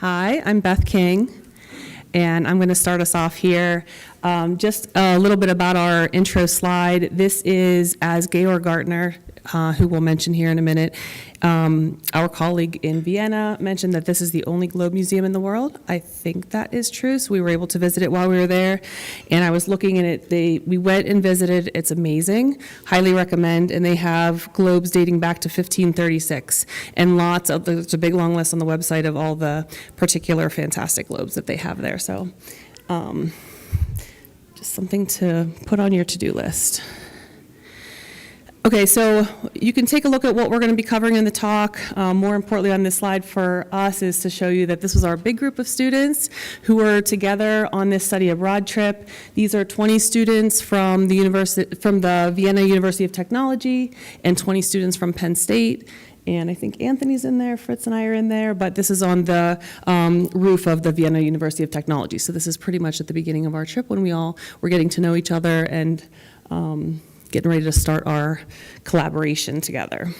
Hi, I'm Beth King, and I'm going to start us off here. Just a little bit about our intro slide. This is, as Georg Gartner, who we'll mention here in a minute, our colleague in Vienna mentioned that this is the only globe museum in the world. I think that is true, so we were able to visit it while we were there, and I was looking at it. We went and visited. It's amazing. Highly recommend, and they have globes dating back to 1536, and there's a big long list on the website of all the particular fantastic globes that they have there, so just something to put on your to-do list. Okay, so you can take a look at what we're going to be covering in the talk. More importantly on this slide for us is to show you that this was our big group of students who were together on this study abroad trip. These are 20 students from the Vienna University of Technology and 20 students from Penn State. And I think Anthony's in there, Fritz and I are in there, but this is on the roof of the Vienna University of Technology. So this is pretty much at the beginning of our trip when we all were getting to know each other and getting ready to start our collaboration together.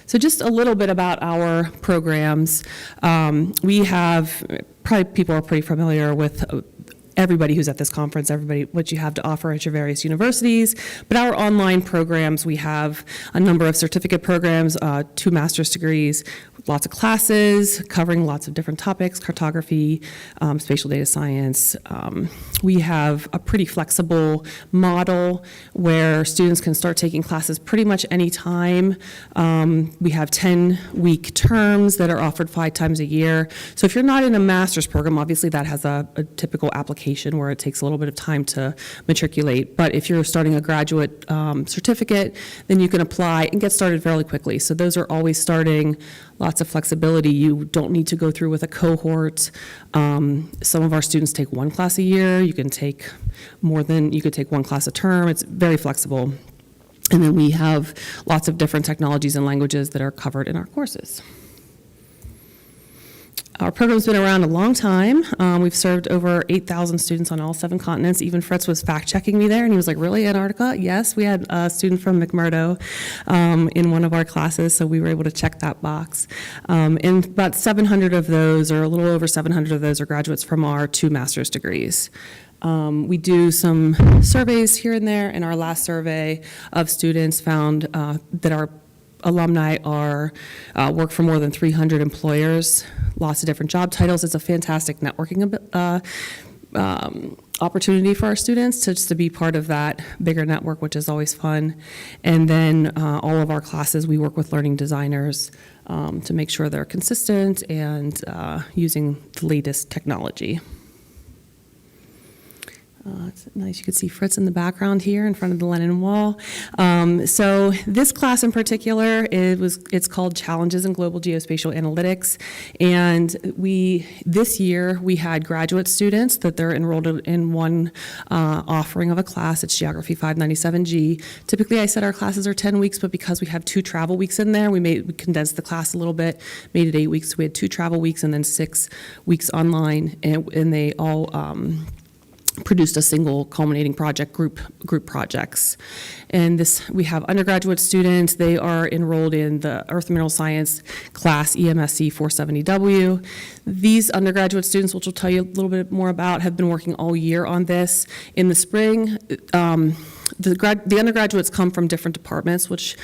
So just a little bit about our programs. We have, probably people are pretty familiar with everybody who's at this conference, what you have to offer at your various universities. But our online programs, we have a number of certificate programs, 2 master's degrees, lots of classes covering lots of different topics, cartography, spatial data science. We have a pretty flexible model where students can start taking classes pretty much any time. We have 10-week terms that are offered 5 times a year. So if you're not in a master's program, obviously that has a typical application where it takes a little bit of time to matriculate. But if you're starting a graduate certificate, then you can apply and get started fairly quickly. So those are always starting. Lots of flexibility. You don't need to go through with a cohort. Some of our students take 1 class a year. You could take 1 class a term. It's very flexible. And then we have lots of different technologies and languages that are covered in our courses. Our program's been around a long time. We've served over 8,000 students on all 7 continents. Even Fritz was fact-checking me there, and he was like, really, Antarctica? Yes, we had a student from McMurdo in one of our classes, so we were able to check that box. And about 700 of those, or a little over 700 of those, are graduates from our 2 master's degrees. We do some surveys here and there, and our last survey of students found that our alumni work for more than 300 employers, lots of different job titles. It's a fantastic networking opportunity for our students to be part of that bigger network, which is always fun. And then all of our classes, we work with learning designers to make sure they're consistent and using the latest technology. It's nice. You can see Fritz in the background here in front of the Lenin Wall. So this class in particular, it's called Challenges in Global Geospatial Analytics. And this year we had graduate students that they're enrolled in one offering of a class. It's Geography 597G. Typically I said our classes are 10 weeks, but because we have 2 travel weeks in there, we condensed the class a little bit, made it 8 weeks. So we had 2 travel weeks and then 6 weeks online, and they all produced a single culminating project, group projects. And we have undergraduate students. They are enrolled in the Earth Mineral Science class EMSC 470W. These undergraduate students, which we'll tell you a little bit more about, have been working all year on this. In the spring, the undergraduates come from different departments, which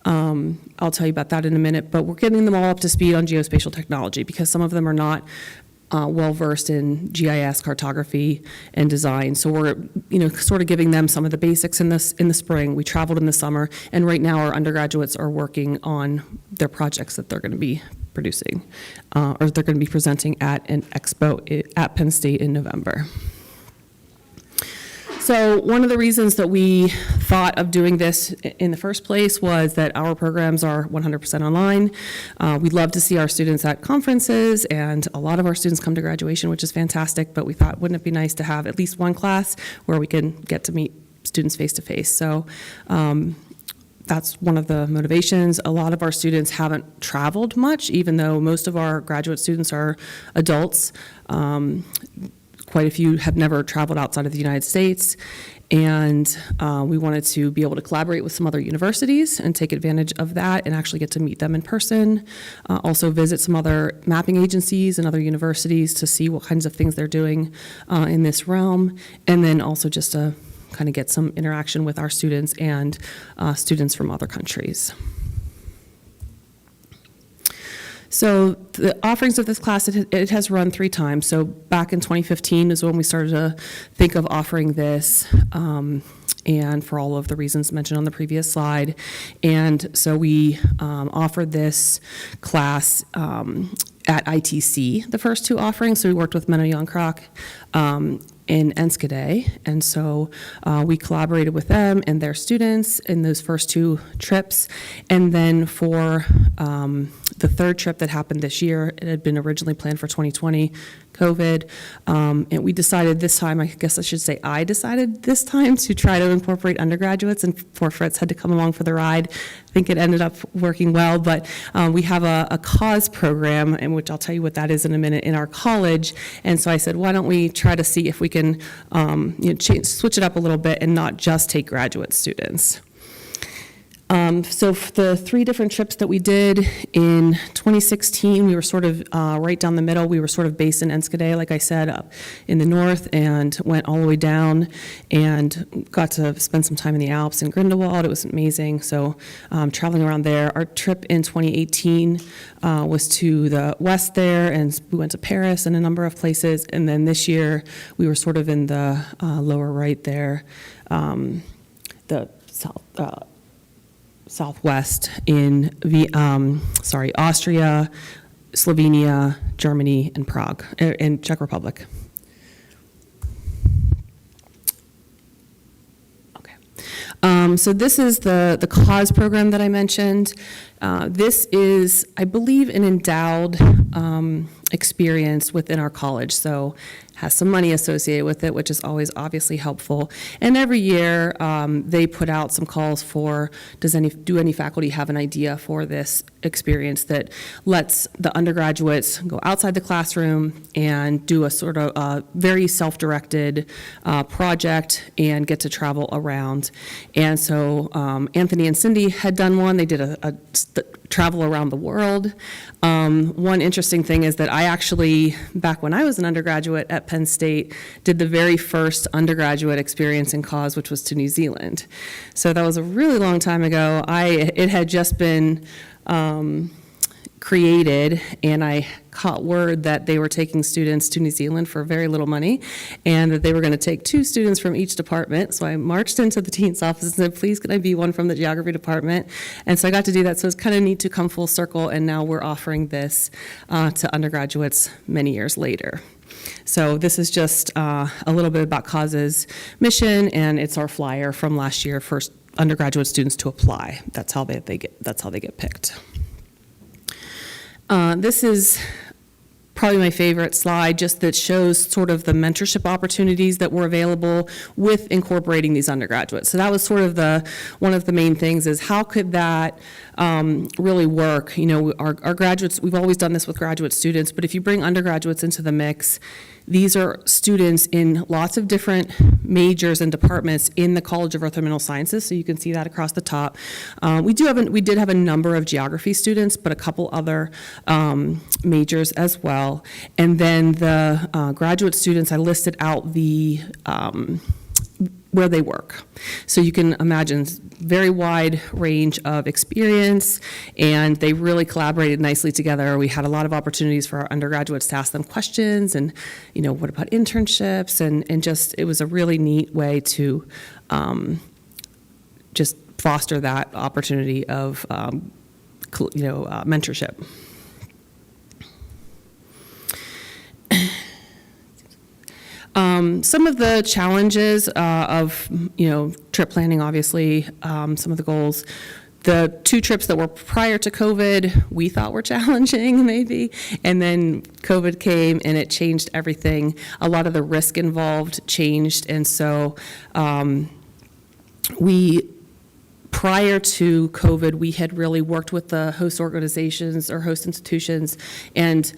I'll tell you about that in a minute, but we're getting them all up to speed on geospatial technology because some of them are not well-versed in GIS, cartography, and design. So we're, sort of giving them some of the basics in the spring. We traveled in the summer, and right now our undergraduates are working on their projects that they're going to be producing, or they're going to be presenting at an expo at Penn State in November. So one of the reasons that we thought of doing this in the first place was that our programs are 100% online. We'd love to see our students at conferences, and a lot of our students come to graduation, which is fantastic, but we thought, wouldn't it be nice to have at least one class where we can get to meet students face-to-face? So that's one of the motivations. A lot of our students haven't traveled much, even though most of our graduate students are adults. quite a few have never traveled outside of the United States, and we wanted to be able to collaborate with some other universities and take advantage of that and actually get to meet them in person. Also visit some other mapping agencies and other universities to see what kinds of things they're doing in this realm, and then also just to kind of get some interaction with our students and students from other countries. So the offerings of this class, it has run 3 times. So back in 2015 is when we started to think of offering this, and for all of the reasons mentioned on the previous slide. And so we offered this class at ITC, the first 2 offerings. So we worked with Menno Jonkrock in Enschede, and so we collaborated with them and their students in those first 2 trips. And then for the 3rd trip that happened this year, it had been originally planned for 2020, COVID, and we decided this time, I guess I should say I decided this time to try to incorporate undergraduates, and poor Fritz had to come along for the ride. I think it ended up working well, but we have a cause program, in which I'll tell you what that is in a minute, in our college. And so I said, why don't we try to see if we can switch it up a little bit and not just take graduate students. So for the 3 different trips that we did in 2016, we were sort of right down the middle. We were sort of based in Enschede, like I said, up in the north, and went all the way down and got to spend some time in the Alps in Grindelwald. It was amazing. So traveling around there. Our trip in 2018 was to the west there, and we went to Paris and a number of places. And then this year, we were sort of in the lower right there, the southwest in Austria, Slovenia, Germany, and Prague, and Czech Republic. Okay. So this is the cause program that I mentioned. This is, I believe, an endowed experience within our college, so has some money associated with it, which is always obviously helpful. And every year they put out some calls for, do any faculty have an idea for this experience that lets the undergraduates go outside the classroom and do a sort of very self-directed project and get to travel around. And so Anthony and Cindy had done one. They did a travel around the world. One interesting thing is that I actually, back when I was an undergraduate at Penn State, did the very first undergraduate experience in cause, which was to New Zealand. So that was a really long time ago. It had just been created, and I caught word that they were taking students to New Zealand for very little money, and that they were going to take 2 students from each department. So I marched into the dean's office and said, please, can I be one from the geography department? And so I got to do that. So it's kind of neat to come full circle, and now we're offering this to undergraduates many years later. So this is just a little bit about Cause's mission, and it's our flyer from last year for undergraduate students to apply. That's how they get picked. This is probably my favorite slide, just that shows sort of the mentorship opportunities that were available with incorporating these undergraduates. So that was sort of one of the main things, is how could that really work? You know, our graduates, we've always done this with graduate students, but if you bring undergraduates into the mix, these are students in lots of different majors and departments in the College of Earth and Mineral Sciences, so you can see that across the top. We did have a number of geography students, but a couple other majors as well. And then the graduate students, I listed out where they work. So you can imagine very wide range of experience, and they really collaborated nicely together. We had a lot of opportunities for our undergraduates to ask them questions, and, you know, what about internships, and just, it was a really neat way to just foster that opportunity of, mentorship. Some of the challenges of, trip planning, obviously, some of the goals. The 2 trips that were prior to COVID, we thought were challenging, maybe, and then COVID came and it changed everything. A lot of the risk involved changed, and so prior to COVID, we had really worked with the host organizations or host institutions, and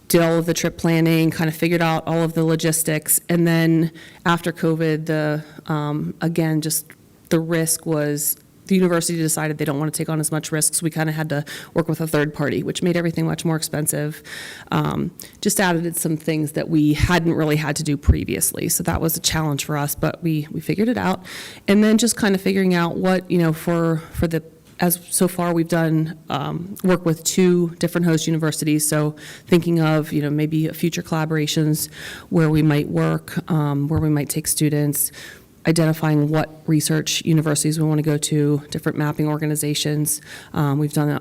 did all of the trip planning, kind of figured out all of the logistics. And then after COVID, again, just the risk was the university decided they don't want to take on as much risk, so we kind of had to work with a third party, which made everything much more expensive. Just added some things that we hadn't really had to do previously, so that was a challenge for us, but we figured it out. And then just kind of figuring out what, as so far we've done work with 2 different host universities, so thinking of maybe future collaborations where we might work, where we might take students, identifying what research universities we want to go to, different mapping organizations. We've done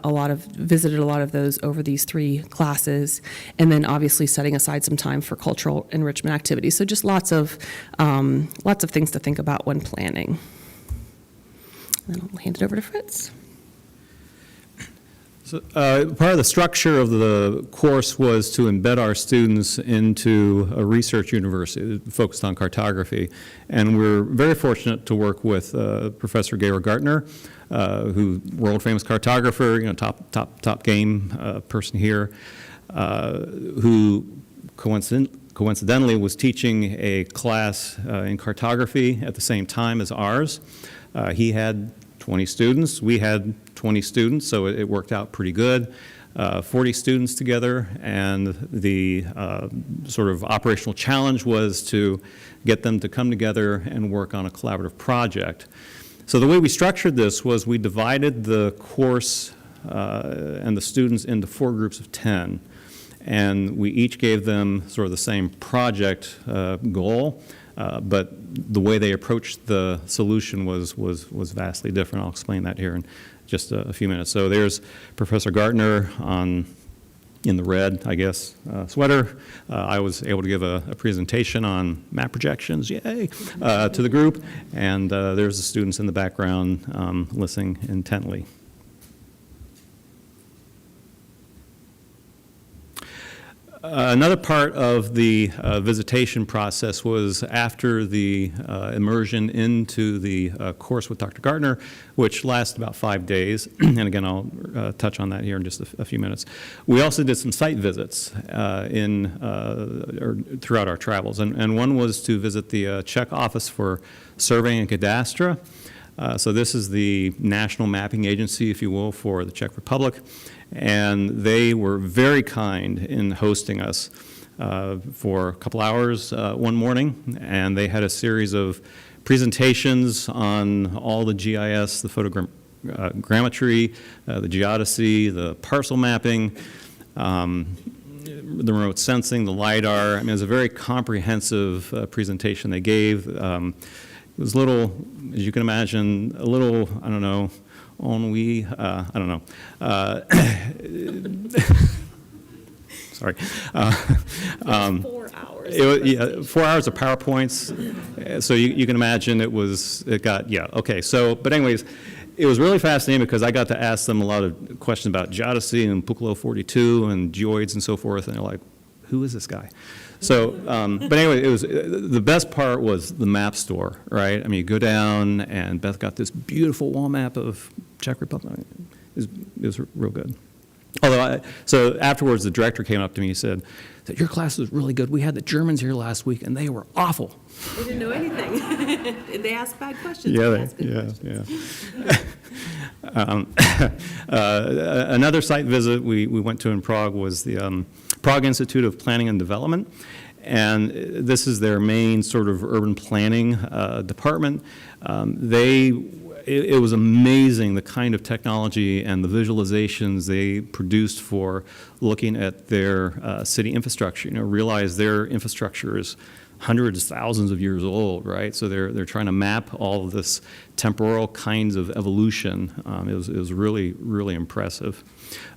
visited a lot of those over these 3 classes, and then obviously setting aside some time for cultural enrichment activities. So just lots of things to think about when planning. And then I'll hand it over to Fritz. So, part of the structure of the course was to embed our students into a research university focused on cartography. And we're very fortunate to work with Professor Georg Gartner, who world-famous cartographer, top game person here, who coincidentally was teaching a class in cartography at the same time as ours. He had 20 students. We had 20 students, so it worked out pretty good. 40 students together, and the sort of operational challenge was to get them to come together and work on a collaborative project. So the way we structured this was we divided the course and the students into 4 groups of 10, and we each gave them sort of the same project goal. But the way they approached the solution was vastly different. I'll explain that here in just a few minutes. So there's Professor Gartner in the red, I guess, sweater. I was able to give a presentation on map projections, yay, to the group. And there's the students in the background listening intently. Another part of the visitation process was after the immersion into the course with Dr. Gartner, which lasted about 5 days. And again, I'll touch on that here in just a few minutes. We also did some site visits throughout our travels. And one was to visit the Czech Office for Surveying and Cadastre. So this is the national mapping agency, if you will, for the Czech Republic. And they were very kind in hosting us for a couple hours one morning. And they had a series of presentations on all the GIS, the photogrammetry, the geodesy, the parcel mapping, the remote sensing, the LiDAR. I mean, it was a very comprehensive presentation they gave. It was a little, as you can imagine, a little, I don't know, ennui, I don't know. Sorry. 4 hours. 4 hours of PowerPoints. So you can imagine it got, yeah, okay. So, but anyways, it was really fascinating because I got to ask them a lot of questions about geodesy and Pucolo 42 and geoids and so forth, and they're like, who is this guy? So, but anyway, it was the best part was the map store, right? I mean, you go down, and Beth got this beautiful wall map of Czech Republic. It was real good. Although, so afterwards, the director came up to me and said, your class was really good. We had the Germans here last week, and they were awful. They didn't know anything. They asked bad questions. Another site visit we went to in Prague was the Prague Institute of Planning and Development, and this is their main sort of urban planning department. It was amazing the kind of technology and the visualizations they produced for looking at their city infrastructure. Realize their infrastructure is hundreds, thousands of years old, right? So they're trying to map all of this temporal kinds of evolution. It was really, really impressive.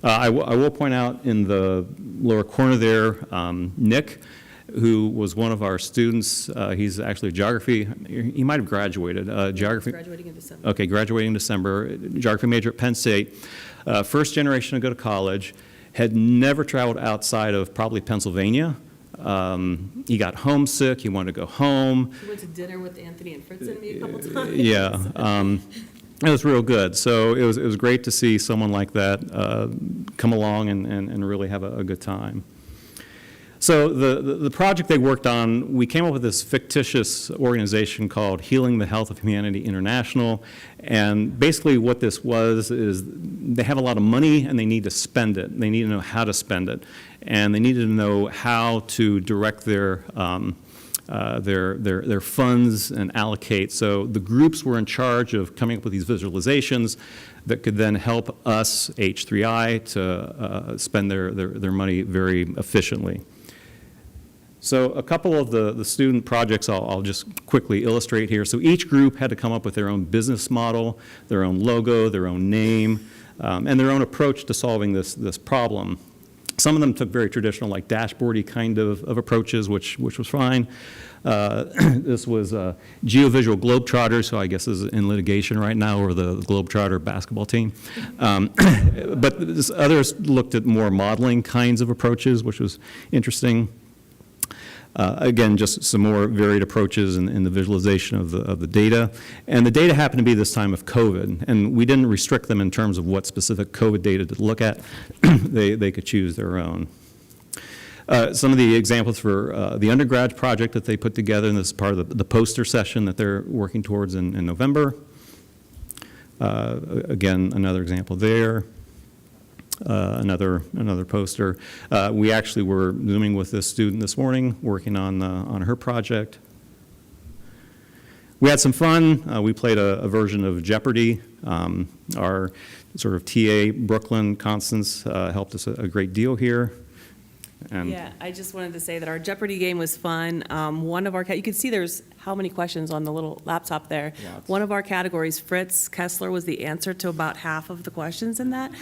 I will point out in the lower corner there, Nick, who was one of our students. He's actually geography. He might have graduated. Geography. Graduating in December. Okay, graduating in December. Geography major at Penn State. First generation to go to college. Had never traveled outside of probably Pennsylvania. He got homesick. He wanted to go home. He went to dinner with Anthony and Fritz and me a couple times. Yeah. It was real good. So it was great to see someone like that come along and really have a good time. So the project they worked on, we came up with this fictitious organization called Healing the Health of Humanity International. And basically what this was is they have a lot of money and they need to spend it. They need to know how to spend it. And they needed to know how to direct their funds and allocate. So the groups were in charge of coming up with these visualizations that could then help us, H3I, to spend their money very efficiently. So a couple of the student projects I'll just quickly illustrate here. So each group had to come up with their own business model, their own logo, their own name, and their own approach to solving this problem. Some of them took very traditional, like dashboardy kind of approaches, which was fine. This was Geovisual Globetrotters, who I guess is in litigation right now, or the Globetrotter basketball team. But others looked at more modeling kinds of approaches, which was interesting. Again, just some more varied approaches in the visualization of the data. And the data happened to be this time of COVID, and we didn't restrict them in terms of what specific COVID data to look at. They could choose their own. Some of the examples for the undergrad project that they put together, and this is part of the poster session that they're working towards in November. Again, another example there. Another poster. We actually were Zooming with this student this morning, working on her project. We had some fun. We played a version of Jeopardy. Our sort of TA, Brooklyn Constance, helped us a great deal here. And yeah, I just wanted to say that our Jeopardy game was fun. One of our, you can see there's how many questions on the little laptop there. Yeah, one of our categories, Fritz Kessler, was the answer to about half of the questions in that,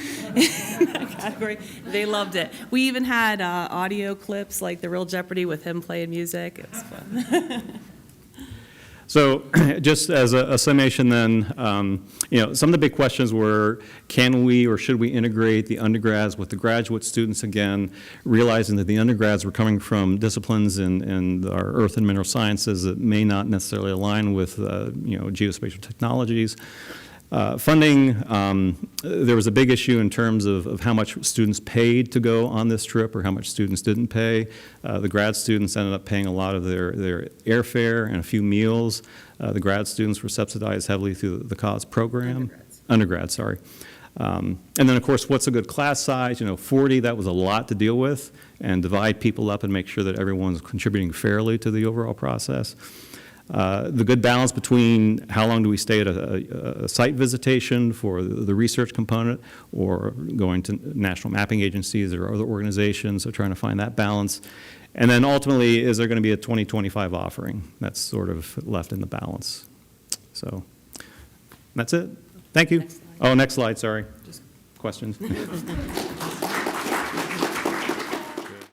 category. They loved it. We even had audio clips like the real Jeopardy with him playing music. It was fun. So just as a summation then, some of the big questions were, can we or should we integrate the undergrads with the graduate students again, realizing that the undergrads were coming from disciplines in our earth and mineral sciences that may not necessarily align with, geospatial technologies. Funding, there was a big issue in terms of how much students paid to go on this trip or how much students didn't pay. The grad students ended up paying a lot of their airfare and a few meals. The grad students were subsidized heavily through the CAUSE program. Undergrads, sorry. And then, of course, what's a good class size? 40, that was a lot to deal with, and divide people up and make sure that everyone's contributing fairly to the overall process. The good balance between how long do we stay at a site visitation for the research component or going to national mapping agencies or other organizations, so trying to find that balance. And then ultimately, is there going to be a 2025 offering? That's sort of left in the balance. So that's it. Thank you. Next slide, sorry. Just questions?